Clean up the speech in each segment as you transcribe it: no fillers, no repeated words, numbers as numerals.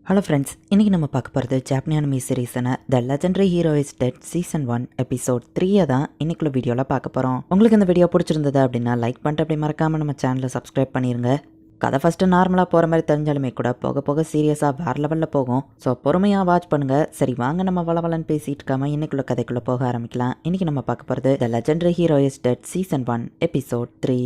Hello friends, இன்றைக்கி நம்ம பார்க்க போகிறது ஜாப்பனீஸ் அனிமி சீரீஸான the legendary hero is dead season 1 episode 3 தான் இன்னைக்குள்ள வீடியோவில் பார்க்க போகிறோம். உங்களுக்கு இந்த வீடியோ பிடிச்சிருந்தது அப்படின்னா லைக் பண்ணிட்டு அப்படி மறக்காமல் நம்ம சேனலை சப்ஸ்கிரைப் பண்ணிடுங்க. கதை ஃபஸ்ட்டு நார்மலாக போகிற மாதிரி தெரிஞ்சாலுமே கூட போக போக சீரியஸாக வேறு லெவலில் போகும். ஸோ பொறுமையாக வாட்ச் பண்ணுங்கள். சரி வாங்க நம்ம வளவலன்னு பேசிகிட்டு இருக்காமல் இன்னைக்குள்ள கதைக்குள்ளே போக ஆரம்பிக்கலாம். இன்றைக்கி நம்ம பார்க்க போகிறது the legendary hero is dead season 1 episode 3.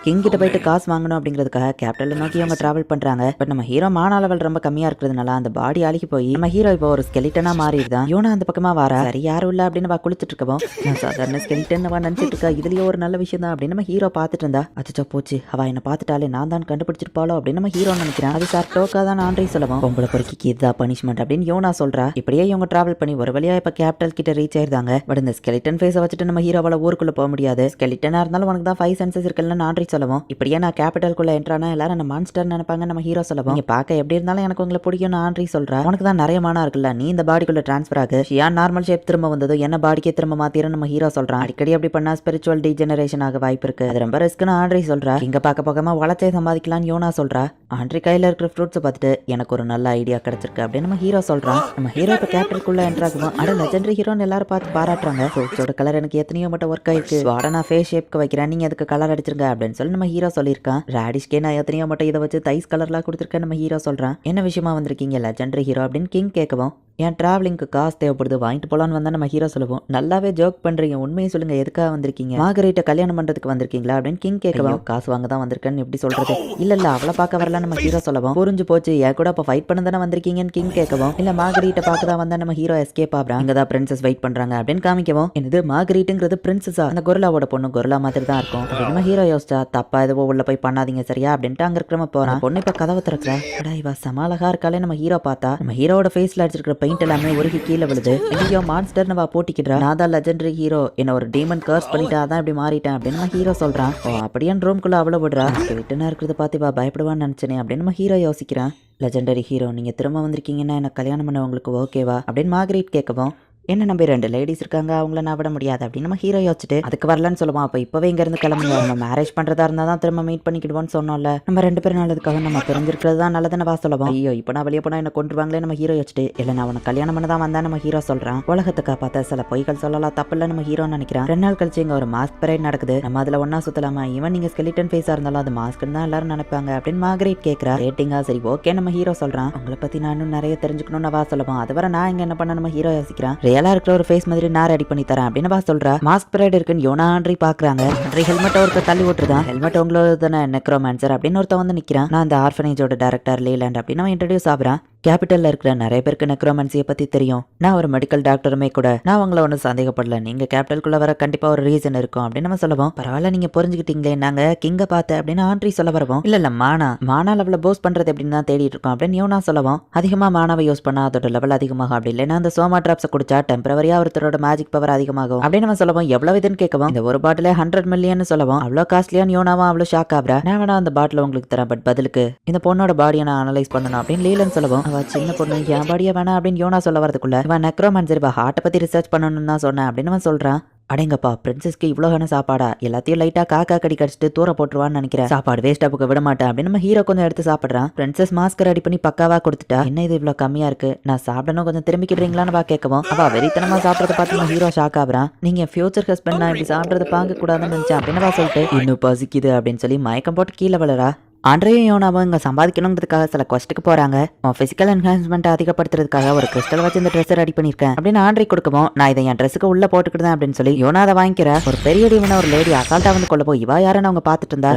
King கிட்ட போயிட்டு காசு வாங்கணும் அப்படிங்கிறதுக்காக கேபிட்டலை நோக்கி அவங்க டிராவல் பண்ணுறாங்க. பட் நம்ம ஹீரோ மான லெவல் ரொம்ப கம்மியாக இருக்கிறதுனால அந்த பாடி அழுகி போய் நம்ம ஹீரோ இப்போ ஒரு ஸ்கெலிட்டனாக மாறிடுதான். யோனா அந்த பக்கமாக வர சரி யாரும் இல்லை அப்படின்னு குளிச்சுட்டு இருக்கவும் நான் சாதாரண ஸ்கெலிட்டன் நினச்சிட்டு இருக்கா, இதுலேயே ஒரு நல்ல விஷயம் தான் அப்படின்னு நம்ம ஹீரோ பார்த்துட்டு இருந்தா. அச்சோ போச்சு, அவள் என்ன பார்த்துட்டாலே நான் தான் கண்டுபிடிச்சிருப்பாளோ அப்படின்னு நம்ம ஹீரோ நினைக்கிறேன். அது சார் டோக்கா தான் ஆண்ட்ரி சொல்லவும் உங்களை பொறுக்கி இதுதான் பனிஷ்மெண்ட் அப்படின்னு யோனா சொல்றா. இப்படியே இவங்க டிராவல் பண்ணி ஒரு வழியா இப்ப கேபிட்டல் கிட்ட ரீச் ஆயிருந்தாங்க. பட் இந்த ஸ்கெலிட்டன் ஃபேஸை வச்சுட்டு நம்ம ஹீரோவால ஊருக்குள்ள போக முடியாது. ஸ்கெலிட்டனா இருந்தாலும் உனக்கு தான் 5 சென்சஸ் இருக்குன்னு ஆண்ட்ரி சொல்லவும் இப்படியே நான் கேபிட்டலுக்குள்ள என்ட்ரானா எல்லாரும் நம்ம மான்ஸ்டர் நினைப்பாங்க நம்ம ஹீரோ சொல்லவும் நீங்க பார்க்க எப்படி இருந்தாலும் எனக்கு உங்களை பிடிக்கும் ஆண்ட்ரி சொல்றா. உனக்கு தான் நிறைய மானா இருக்குல்ல, நீ இந்த பாடிக்குள்ள டிரான்ஸ்பர் ஆகு. ஏன் நார்மல் ஷேப் திரும்ப வந்ததோ என்ன பாடிக்கே திரும்ப மாத்திரம் நம்ம ஹீரோ சொல்றான். அடிக்கடி அப்படி பண்ணா ஸ்பிரிச்சுவல் டீஜெனரேஷன் ஆக வாய்ப்பு இருக்கு, அது ரொம்ப ரிஸ்க்னு ஆண்ட்ரி சொல்றா. இங்க பார்க்க போகாம வளர்ச்சே சம்பாதிக்கலாம்னு யோனா சொல்றா. ஆண்ட்ரி கையில இருக்கிற ஃப்ரூட்ஸை பார்த்துட்டு எனக்கு ஒரு நல்ல ஐடியா கிடைச்சிருக்கு அப்படின்னு நம்ம ஹீரோ சொல்றான். நம்ம ஹீரோ இப்போ கேபிட்டலுக்குள்ள என்ட்ராகுவோம். அட லெஜெண்டரி ஹீரோன்னு எல்லாரும் பார்த்து பாராட்டுறாங்க. ஃப்ரூட்ஸோட கலர் எனக்கு எத்தனையோ மட்டும் ஒர்க் ஆயிருக்கு, வாடனா ஃபேஸ் ஷேப்க்கு வைக்கிறேன், நீங்க அதுக்கு கலர் அடிச்சிருங்க அப்படின்னு சொல்லி நம்ம ஹீரோ சொல்லியிருக்கான். ராடிஷ்கே நான் எத்தனையோ மட்டும் இதை வச்சு தைஸ் கலர்லாம் கொடுத்துருக்கேன் நம்ம ஹீரோ சொல்றான். என்ன விஷயமா வந்திருக்கீங்க லெஜெண்டரி ஹீரோ அப்படின்னு கிங் கேட்கவும் என் டிராவலிங்க்கு காசு தேவைப்படுது வாங்கிட்டு போலான்னு வந்தா நம்ம ஹீரோ சொல்லுவோம். நல்லாவே ஜோக் பண்றீங்க, உண்மையை சொல்லுங்க, எதுக்காக வந்திருக்கீங்க? மார்கரெட்டை கல்யாணம் பண்றதுக்கு வந்திருக்கீங்களா அப்படின்னு கிங் கேட்கவும் காசு வாங்க தான் வந்திருக்கேன்னு எப்படி சொல்றது? இல்ல அவளை பார்க்க வரல நம்ம ஹீரோ சொல்லவும் புரிஞ்சு போச்சு, என் கூட இப்ப ஃபைட் பண்ண தானே வந்திருக்கீங்கன்னு கிங் கேட்கவும் இல்ல மார்கரெட்டை பார்க்க தான் வந்தா நம்ம ஹீரோ எஸ்கேப் ஆகுறான். இங்கதான் பிரின்சஸ் வெயிட் பண்றாங்க அப்படின்னு காமிக்கவும் என்னது மார்கரெட்டுங்கிறது பிரின்சஸா? அந்த கொரில்லாவோட பொண்ணு கொரில்லா மாதிரி தான் இருக்கும் நம்ம ஹீரோ யோசிச்சா. தப்பா எதுவோ உள்ள போய் பண்ணாதீங்க சரியா அப்படின்ட்டு அங்க இருக்கிற போறான். பொண்ணு இப்ப கதவை திறக்கிற இவ சமாளகா இருக்காலே நம்ம ஹீரோ பார்த்தா நம்ம ஹீரோட ஃபேஸ்ல அடிச்சிருக்கிற பெயிண்ட் எல்லாமே ஒரு கீழே விழுது. ஐயோ மான்ஸ்டர் நம்ம போட்டிக்கிறா, நான் தான் லெஜெண்டரி ஹீரோ, என்ன ஒரு டீமன் கர்ஸ் பண்ணிட்டா தான் இப்படி மாறிட்டேன் அப்படின்னு நம்ம ஹீரோ சொல்றான். ஓ அப்படியே ரூம்குள்ள அவ்வளவு விடுறா. ஸ்கெலிட்டனா இருக்கிறத பார்த்து வா பயப்படுவான்னு நினைச்சேனே அப்படின்னு நம்ம ஹீரோ யோசிக்கிறான். லெஜெண்டரி ஹீரோ நீங்க திரும்ப வந்திருக்கீங்கன்னா என்ன கல்யாணம் பண்ண உங்களுக்கு ஓகேவா அப்படின்னு மார்கரெட் கேட்கவும் என்ன நம்பி 2 லேடிஸ் இருக்காங்க, அவங்கள நான் விட முடியாது அப்படின்னு நம்ம ஹீரோ யோசிச்சுட்டு அதுக்கு வரலன்னு சொல்லுவான். அப்போ இப்போவே இங்க இருந்து கிளம்புங்க, நம்ம மேரேஜ் பண்றதா இருந்தா தான் திரும்ப மீட் பண்ணிக்கிடுவோன்னு சொன்னோம்ல, நம்ம 2 பேரும் நல்லதுக்காக நம்ம தெரிஞ்சிருக்கிறது தான் நல்லதுன்னு வா சொல்லுவோம். ஐயோ இப்போ நான் வெளியே போனா என்ன கொண்டுருவாங்களே நம்ம ஹீரோ யோசிச்சுட்டு இல்லை நான் அவனை கல்யாணம் பண்ண தான் வந்தா நம்ம ஹீரோ சொல்றான். உலகத்தை காப்பாத்த சில பொய்கள் சொல்லலாம், தப்பு இல்லை நம்ம ஹீரோன்னு நினைக்கிறான். 2 நாள் கழிச்சு இங்க ஒரு மாஸ்க் பரேட் நடக்குது, நம்ம அதுல ஒன்னா சுத்தலாமா? இவன் நீங்க ஸ்கெலிட்டன் ஃபேஸா இருந்தாலும் அது மாஸ்க்னு தான் எல்லாரும் நினைப்பாங்க அப்படின்னு மார்கரெட் கேட்கிறா. ரேட்டிங்கா சரி ஓகே நம்ம ஹீரோ சொல்றான். உங்களை பத்தி நான் இன்னும் நிறைய தெரிஞ்சுக்கணும்னு வா சொல்லுவோம். அதுவரை நான் இங்க என்ன பண்ண நம்ம ஹீரோ யோசிக்கிறான். ரியலா இருக்கிற ஒரு ஃபேஸ் மாதிரி நான் ரெடி பண்ணி தரேன் அப்படின்னு சொல்றா. மாஸ்க் பரேட் இருக்குன்னு யோனா ஆண்ட்ரி பாக்குறாங்க. ஆண்ட்ரி ஹெல்மெட் ஒருத்தர் தள்ளி விட்டுருதான். ஹெல்மெட் உங்களோட தானே நெக்ரோமான்சர் அப்படின்னு ஒருத்தன் வந்து நிக்கிறான். நான் அந்த ஆர்ஃபனேஜோட டைரக்டர் லீலாண்ட் அப்படின்னு அவன் இன்ட்ரடியூஸ் ஆகுறான். கேபிட்டல்ல இருக்கிற நிறைய பேருக்கு நெக்ரோமன்சியை பத்தி தெரியும், நான் ஒரு மெடிக்கல் டாக்டருமே கூட, நான் உங்களை ஒன்றும் சந்தேகப்படல, நீங்க கேபிட்டலுக்குள்ள வர கண்டிப்பா ஒரு ரீசன் இருக்கும் அப்படின்னு நம்ம சொல்லுவோம். பரவாயில்ல நீங்க புரிஞ்சுக்கிட்டீங்களே, நாங்க கிங்க பார்த்த அப்படின்னு ஆண்ட்ரி சொல்ல வருவோம். இல்ல மானா லெவல போஸ் பண்றது அப்படின்னு தான் தேடிட்டு இருக்கோம் அப்படின்னு யோனா சொல்லுவோம். அதிகமா மானாவை யூஸ் பண்ணா அதோட லெவல் அதிகமாகும், அப்படி இல்லைன்னா அந்த சோமா டிராப்ஸை குடிச்சா டெம்பரவரியா ஒருத்தரோட மேஜிக் பவர் அதிகமாகும் அப்படின்னு நம்ம சொல்லுவோம். எவ்வளவு இதுன்னு கேட்கவும் இந்த ஒரு பாட்டில 100 மில்லியன் சொல்லுவோம். அவ்வளோ காஸ்ட்லியான்னு யோனாவும் அவ்வளோ ஷாக் ஆகுறா. நான் வேணா அந்த பாட்டில் உங்களுக்கு தரேன், பட் பதிலுக்கு இந்த பொண்ணோட பாடியை நான் அனலைஸ் பண்ணணும் அப்படின்னு லீலன் சொல்லுவோம். சின்ன பொண்ணு என் பாடியா வேணா அப்படின்னு யோனா சொல்ல வரதுக்குள்ள இவன் நெக்ரோமான்சர் ஹார்ட்டை பத்தி ரிசர்ச் பண்ணணும்னு தான் சொன்னேன் அப்படின்னு அவன் சொல்றான். அடேங்கப்பா பிரின்சஸ்க்கு இவ்வளோ சாப்பாடா, எல்லாத்தையும் லைட்டா காக்கா கடி கடிச்சிட்டு தூர போட்டுருவான்னு நினைக்கிறேன், சாப்பாடு வேஸ்டா போக விட மாட்டேன் அப்படின்னு நம்ம ஹீரோ கொஞ்சம் எடுத்து சாப்பிடுறான். பிரின்சஸ் மாஸ்க் ரெடி பண்ணி பக்காவா கொடுத்துட்டா. என்ன இது இவ்வளோ கம்மியா இருக்கு, நான் சாப்பிடணும் கொஞ்சம் திரும்பிக்கிடுறீங்களான்னு வா கேட்கவும் அவ வெறித்தனமா சாப்பிட்றத பார்த்து நம்ம ஹீரோ ஷாக் ஆகுறான். நீங்க ஃபியூச்சர் ஹஸ்பண்ட் நான் இப்படி சாப்பிட்றத பார்க்க கூடாதுன்னு நினைச்சேன் அப்படின்னு சொல்லிட்டு இன்னும் பசிக்குது அப்படின்னு சொல்லி மயக்கம் போட்டு கீழே விழறா. ஆண்ட்ரேயும் யோனாவும் இங்கே சம்பாதிக்கணுங்கிறதுக்காக சில கொஸ்ட்டுக்கு போறாங்க. ஃபிசிக்கல் என்ஹான்ஸ்மெண்ட் அதிகப்படுத்துறதுக்காக ஒரு கிறிஸ்டல் வச்சு இந்த ட்ரெஸ் ரெடி பண்ணிருக்கேன் அப்படின்னு ஆண்ட்ரி கொடுக்கவும் நான் இதை என் ட்ரெஸ்ஸுக்கு உள்ள போட்டுக்கிட்டேன் அப்படின்னு சொல்லி யோனா அதை வாங்கிக்கிற. ஒரு பெரிய டீமனை ஒரு லேடி அசால்ட்டா வந்து கொள்ள போய் இவா யாருன்னு அவங்க பார்த்துட்டு இருந்தா.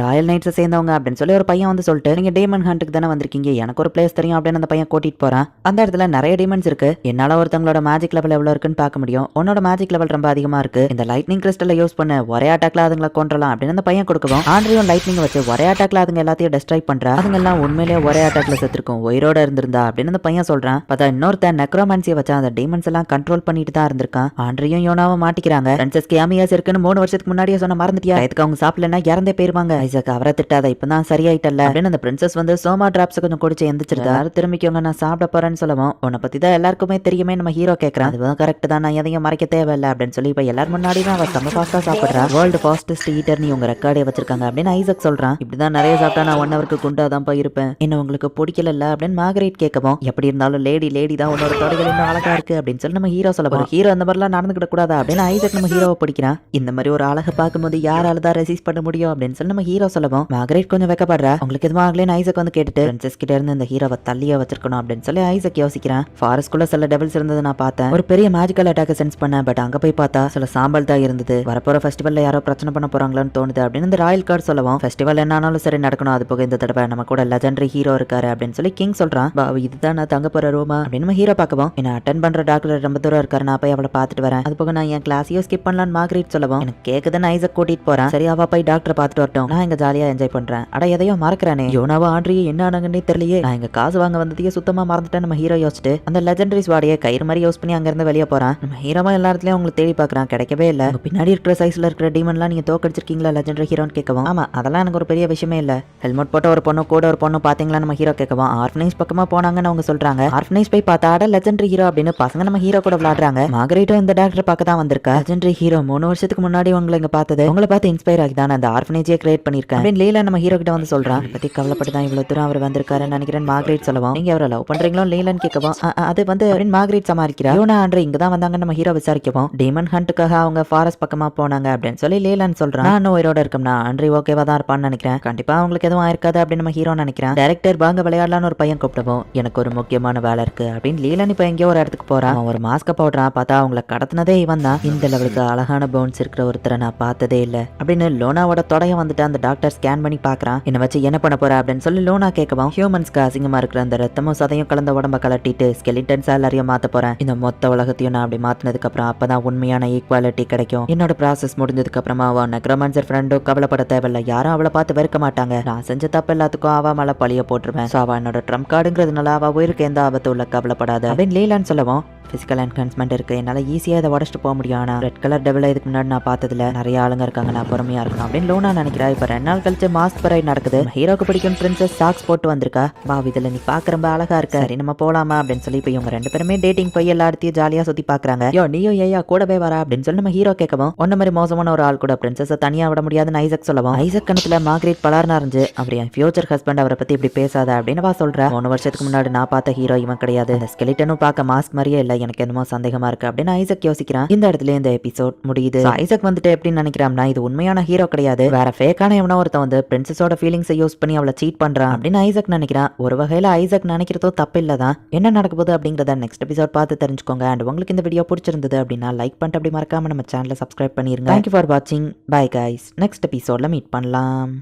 ராயல் நைட்ஸை சேர்ந்தவங்க அப்படின்னு சொல்லி ஒரு பையன் வந்து சொல்லிட்டு நீங்க டீமன் ஹண்ட்டுக்கு தானே வந்திருக்கீங்க, எனக்கு ஒரு பிளேஸ் தெரியும் அப்படின்னு அந்த பையன் கூட்டிட்டு போறான். அந்த இடத்துல நிறைய டீமன்ஸ் இருக்கு, என்னால ஒருத்தவங்களோட மேஜிக் லெவல் எவ்வளவு இருக்குன்னு பார்க்க முடியும், உன்னோட மேஜிக் லெவல் ரொம்ப அதிகமா இருக்கு, இந்த லைட்னிங் கிறிஸ்டலை யூஸ் பண்ண ஒரே அட்டாக்ல அதுங்களை கொன்றலாம் அப்படின்னு அந்த பையன் கொடுக்கவும் ஆண்ட்ரியும் லைட்னிங் வச்சு ஒரே அட்டாக்ல அதுங்க எல்லாத்தையும் டெஸ்ட்ராய் பண்றா. எல்லாம் உண்மையிலேயே ஒரே அட்டாக்ல செத்துருக்கும், உயிரோட இருந்திருந்தா அப்படின்னு அந்த பையன் சொல்றான். பார்த்தா இன்னொருத்தன் நெக்ரோமான்சியை வச்சா அந்த டீமன்ஸ் எல்லாம் கண்ட்ரோல் பண்ணிட்டு தான் இருந்திருக்கான். ஆண்ட்ரியும் யோனாவும் மாட்டிக்கிறாங்க. பிரின்சஸ் கேமியாஸ் இருக்குன்னு 3 வருஷத்துக்கு முன்னாடியே சொன்ன மறந்துட்டியா, இதுக்கு அவங்க சாப்பிடலன்னா இறந்தே போயிருவாங்க, ஐசக் அவரை திட்டாத இப்பதான் சரியாயிட்டல அப்படின்னு அந்த பிரின்சஸ் வந்து சோமா டிராப்ஸ் கொஞ்சம் குடிச்சு எந்திரிச்சிருந்தா. திரும்பிக்கோங்க நான் சாப்பிட போறேன்னு சொல்லவும் உன்னை பத்தி தான் எல்லாருக்குமே தெரியுமே நம்ம ஹீரோ கேட்கறான். அதுவும் கரெக்ட் தான், நான் எதையும் மறைக்க தேவையில்லை அப்படின்னு சொல்லி இப்ப எல்லாரும் முன்னாடி தான் அவ செம்ம ஃபாஸ்டா சாப்பிடுறா. வேர்ல்டு ஃபாஸ்டஸ்ட் ஈட்டர் நீ உங்க ரெக்கார்டே வச்சிருக்காங்க அப்படின்னு ஐசக் சொல்றான். இப்படிதான் நிறைய சாப்பிட்டா நான் ஹவருக்கு குண்டாதான்ப்பா இருப்பேன், என்ன உங்களுக்கு பிடிக்கல அப்படின்னு மார்கரெட் கேட்கவும், எப்படி இருந்தாலும் லேடி தான், உன்னோட தொடைகள் இன்னும் அழகா இருக்கு அப்படின்னு சொல்லி நம்ம ஹீரோ சொல்லலாம். ஹீரோ அந்த மாதிரிலாம் நடந்துக்கிட கூடாதா அப்படின்னு ஐசக் நம்ம ஹீரோவை பிடிக்கிறான். இந்த மாதிரி ஒரு அழகை பார்க்கும்போது யாரால தான் ரெசிஸ்ட் பண்ண முடியும் அப்படின்னு சொல்லி நம்ம ஹீரோ சொல்லவும், மார்கரெட் கொஞ்சம் வெக்கப்படுறா. உங்களுக்கு எதுவும் ஆகலன்னு ஐசக் வந்து கேட்டுட்டு பிரின்சஸ் கிட்ட இருந்து இந்த ஹீரோவை தள்ளியே வச்சிருக்கணும் அப்படின்னு சொல்லி ஐசக் யோசிக்கிறான். ஃபாரஸ்ட்குள்ள சில டெவில்ஸ் இருந்தது நான் பார்த்தேன், ஒரு பெரிய மேஜிக்கல் அட்டாக் சென்ஸ் பண்ணேன், பட் அங்க போய் பார்த்தா சில சாம்பல் தான் இருந்தது, வரப்போற ஃபெஸ்டிவல்ல யாரோ பிரச்சனை பண்ண போறாங்களான்னு தோணுது அப்படின்னு இந்த ராயல் கார்டு சொல்லவும், ஃபெஸ்டிவல் என்னானாலும் சரி நடக்கணும், அது போக இந்த தடவை நம்ம கூட லெஜெண்டரி ஹீரோ இருக்காரு அப்படின்னு சொல்லி கிங் சொல்றான். பாவு இதுதான் நான் தங்க போற ரூமா அப்படின்னு நம்ம ஹீரோ பார்க்கவும், என்ன அட்டென்ட் பண்ற டாக்டர் ரொம்ப தூரம் இருக்காரு, நான் போய் அவளை பார்த்துட்டு வரேன், அது போக நான் என் கிளாஸையோ ஸ்கிப் பண்ணலான்னு மார்கரெட் சொல்லவும், எனக்கு கேக்குதுன்னு ஐசக் கூட்டிட்டு போறான். சரி அவ போய் டாக்டரை பார்த்துட்டு வரட்டும், நான் இங்க ஜாலியா என்ஜாய் பண்றேன். அட எதையோ மறக்கிறானே, யோனாவா ஆண்ட்ரியே என்ன ஆனாங்கன்னே தெரியலையே, நான் இங்க காசு வாங்க வந்ததையே சுத்தமா மறந்துட்டேன் நம்ம ஹீரோ யோசிச்சுட்டு அந்த லெஜெண்டரி ஸ்வாடியை கயிறு மாதிரி யூஸ் பண்ணி அங்க இருந்து வெளியே போறான். நம்ம ஹீரோமா எல்லா இடத்துலயும் உங்களுக்கு தேடி பாக்குறான், கிடைக்கவே இல்ல. பின்னாடி இருக்கிற சைஸ்ல இருக்கிற டீமன்லாம் நீங்க தோக்கடிச்சிருக்கீங்களா லெஜெண்டரி ஹீரோன்னு கேட்கவும், ஆமா அதெல்லாம் எனக்கு ஒரு பெரிய விஷயமே இல்ல, ஹெல்மெட் போட்ட ஒரு பொண்ணு கூட ஒரு பொண்ணு பாத்தீங்களா நம்ம ஹீரோ கேட்கவும், ஆர்ஃபனேஜ் பக்கமா போனாங்கன்னு அவங்க சொல்றாங்க. ஆர்ஃபனேஜ் போய் பார்த்தா லெஜெண்டரி ஹீரோ அப்படின்னு பசங்க நம்ம ஹீரோ கூட விளையாடுறாங்க. மார்கரெட்டும் இந்த டாக்டர் பார்க்க தான் வந்திருக்கா. லெஜெண்டரி ஹீரோ 3 வருஷத்துக்கு முன்னாடி உங்களை இங்க பார்த்தது, உங்களை பார்த்து இன்ஸ்பயர் ஆகி தான் அந்த ஆர்ஃபனேஜே கிரியேட் பண்ணிருக்கேன் அப்படின்னு லீலா நம்ம ஹீரோ கிட்ட வந்து சொல்றான். பத்தி கவலைப்பட்டு தான் இவ்வளவு தூரம் அவர் வந்திருக்காருன்னு நினைக்கிறேன் மார்கரெட் சொல்லவும், நீங்க அவரை லவ் பண்றீங்களோ லீலான்னு கேட்கவும், அது வந்து அப்படின்னு மார்கரெட் சமாளிக்கிறா. யோனா ஆண்ட்ரே இங்க தான் வந்தாங்க நம்ம ஹீரோ விசாரிக்கவும், டீமன் ஹண்ட்டுக்காக அவங்க ஃபாரஸ்ட் பக்கமா போனாங்க அப்படின்னு சொல்லி லீலான்னு சொல்றான். நான் உயிரோட இருக்கோம்னா ஆண்ட்ரே ஓகேவா தான் இருப்பான்னு நினைக்கிறேன், கண்டிப்பா அவங்களுக்கு எதுவும் ஆயிருக்காது அப்படின்னு நம்ம ஹீரோ நினைக்கிறேன். டைரக்டர் வாங்க விளையாடலான்னு ஒரு பையன் கூப்பிடுவோம், எனக்கு ஒரு முக்கியமான வேலை இருக்கு அப்படின்னு லீலன் இப்ப எங்கேயோ ஒரு இடத்துக்கு போறான். அவன் ஒரு மாஸ்க போடுறான், பார்த்தா அவங்கள கடத்தினதே இவன் தான். இந்த லெவலுக்கு அழகான போன்ஸ் இருக்கிற ஒருத்தரை நான் பார்த்ததே இல்ல அப்படின்னு லோனாவோட தொடைய வந்துட்டு அந்த டாக்டர் ஸ்கேன் பண்ணி பாக்குறான். என்ன வச்சு என்ன பண்ண போற அப்படின்னு சொல்லி லோனா கேட்கவும், ஹியூமன்ஸ்க்கு அசிங்கமா இருக்கிற அந்த ரத்தமும் சதையும் கலந்த உடம்ப கலட்டிட்டு ஸ்கெலிட்டன்ஸ் எல்லாரையும் மாத்த போறேன், இந்த மொத்த உலகத்தையும் நான் அப்படி மாத்தினதுக்கு அப்புறம் அப்பதான் உண்மையான ஈக்குவாலிட்டி கிடைக்கும். என்னோட ப்ராசஸ் முடிஞ்சதுக்கு அப்புறமா அவன் நெக்ரோமான்சர் ஃப்ரெண்டோ கவலைப்பட தேவையில்ல, யாரும் அவளை பார்த்து வெறுக்க மாட்டாங்க, நான் செஞ்ச தப்பு எல்லாத்துக்கும் அவ மேல பழிய போட்டுருவேன், சோ அவ என்னோட ட்ரம்ப் கார்டுங்கிறதுனால அவ உயிருக்கு எந்த ஆபத்து உள்ள கவலைப்படாத அப்படின்னு லீலான்னு சொல்லவும், பிசிக்கல் என்ஹான்ஸ்மெண்ட் இருக்கு, என்னால ஈஸியா இதை உடச்சிட்டு போக முடியும், ஆனா ரெட் கலர் டெவில இதுக்கு முன்னாடி நான் பார்த்ததுல நிறைய ஆளுங்க இருக்காங்க, நான் பொறுமையா இருக்கணும் அப்படின்னு லோனா நினைக்கிறா. இப்ப 2 நாள் கழிச்சு மாஸ்க் பரைட் நடக்குது. ஹீரோக்கு பிடிக்கும் பிரின்சஸ் சாக்ஸ் போட்டு வந்திருக்கா. வா இதுல நீ பாக்க ரொம்ப அழகா இருக்க, சரி நம்ம போலாமா அப்படின்னு சொல்லி இப்ப இவங்க 2 பேருமே டேட்டிங் போய் எல்லா இடத்தையும் ஜாலியா சுத்தி பாக்குறாங்க. யோ நீயும் ஏயா கூடவே வரா அப்படின்னு சொல்லி நம்ம ஹீரோ கேட்கவும், ஒன்ன மாதிரி மோசமான ஒரு ஆள் கூட பிரின்சஸை தனியா விட முடியாதுன்னு ஐசக் சொல்லவும், ஐசக் கணத்துல மார்கரெட் பலர்னா இருந்துச்சு, அவர் என் ஃபியூச்சர் ஹஸ்பண்ட், அவரை பத்தி இப்படி பேசாத அப்படின்னு வா சொல்றா. 3 வருஷத்துக்கு முன்னாடி நான் பார்த்த ஹீரோ இவன் கிடையாது, இந்த ஸ்கெலிட்டனும் பார்க்க மாஸ்க் மாதிரியே இல்ல, எனக்கு என்னமோ சந்தேகமா இருக்கு அப்படின்னு ஐசக் யோசிக்கிறான். இந்த இடத்துல இந்த எபிசோட் முடியுது. ஐசக் வந்துட்டு எப்படின்னு நினைக்கிறான்னா, இது உண்மையான ஹீரோ கிடையாது, வேற ஃபேக்கான எவனோ ஒருத்தன் வந்து பிரின்சஸோட ஃபீலிங்ஸை யூஸ் பண்ணி அவளை சீட் பண்றான் அப்படின்னு ஐசக் நினைக்கிறான். ஒரு வகையில ஐசக் நினைக்கிறதோ தப்பு இல்லதான். என்ன நடக்க போகுது அப்படிங்கறத நெக்ஸ்ட் எபிசோட் பார்த்து தெரிஞ்சுக்கோங்க. அண்ட் உங்களுக்கு இந்த வீடியோ பிடிச்சிருந்தது அப்படின்னா லைக் பண்ணிட்டு அப்படி மறக்காம நம்ம சேனலை சப்ஸ்கிரைப் பண்ணிருங்க. தேங்க்யூ ஃபார் வாட்சிங். Bye guys. நெக்ஸ்ட் எபிசோட்ல மீட் பண்ணலாம்.